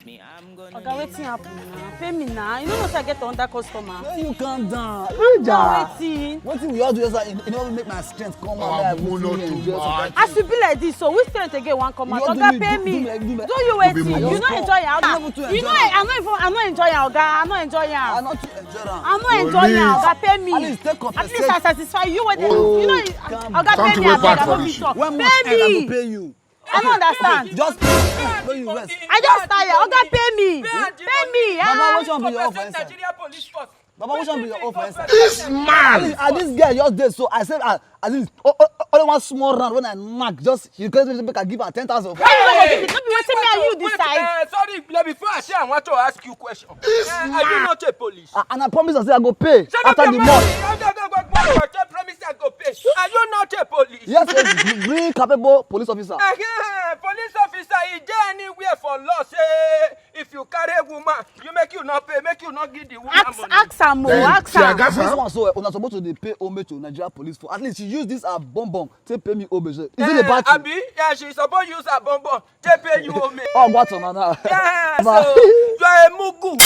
Okay, waiting happen now. Pay me now. You know what I get under customer. Then you calm down. Waiting. What thing we all do is in order to make my strength come out. As you be like this, so we strength again one come out. Oga pay me. Do you waiting? You not enjoy your You know I'm not enjoying Oga. I'm not enjoying. I'm not enjoying. I'm not enjoying Oga pay me. At least I satisfy you with you know Oga pay me. I pay you. I don't understand. Just when you rest. I just tired. Oga pay me. Pay me. Baba, which one be your offer inside? Baba, which one be your offer inside? This man! And this girl just did so. I said, at least only one small round when I knock, just you can give her 10,000. Hey! Don't be waiting me and you decide. Sorry, before I say I want to ask you a question. Are you not a police? And I promise I say I go pay after the month. I promise I go pay. Are you not a police? Yes, very capable police officer. Police officer, is there anywhere for law say if you carry a woman, you not pay, make you not give the woman money? Ask am. This one so una supposed to pay homage to Nigeria police for at least she use this bonbon to pay me homage. Is it a bad thing? Abi, yeah, she supposed to use her bonbon to pay you homage. Oh, what's on now? Yeah, so you are a mugu.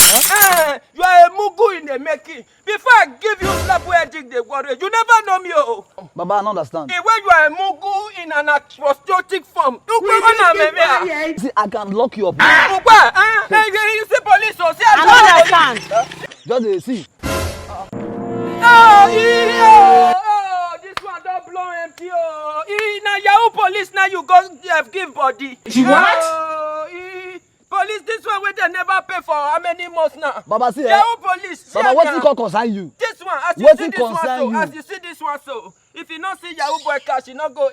You are a mugu in the making. Before I give you slap where I dig the water, you never know me. Oh. Baba, I don't understand. When you are a mugu in an atrocious form, see, I can lock you up. You see police, so see, I don't understand. Just see. This one don't blow empty. Now Yahoo police, now you go give body. What? Police, this one where they never pay for how many months now? Baba, see, Yahoo police. Baba, what you call concern you? This one, as you see this one, so as you see this one, so if you not see Yahoo boy cash, you not go.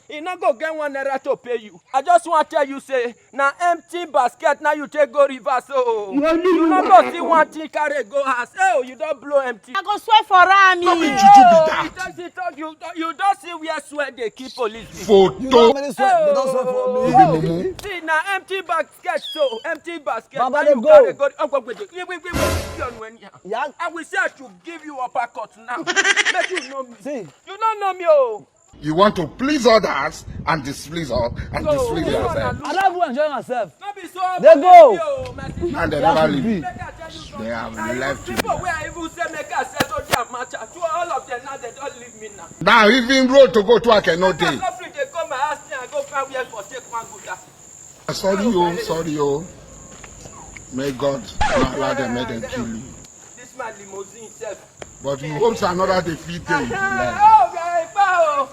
You not go get 1 naira to pay you. I just want to tell you, say now empty basket, now you take go reverse. So you not go see one thing carry go house. Oh, you don't blow empty. I go swear for Rami. You don't see where swear they keep police. Photo. You know how many sweat? They don't sweat for me. See now empty basket, so empty basket. Baba, they go. Yeah. I will say I should give you uppercut now. Make you know me. See. You don't know me, oh. You want to please others and displease us and displease yourself. I don't enjoy myself. So they go. And they never leave. They have left you. People where I even say make I settle their matter. To all of them now, they don't leave me now. Now even road to go to I cannot take. They come and ask me and go find where for take one good. Sorry, oh. May God not allow them, make them kill you. This man limousine self. But you hope another defeat them. Oh,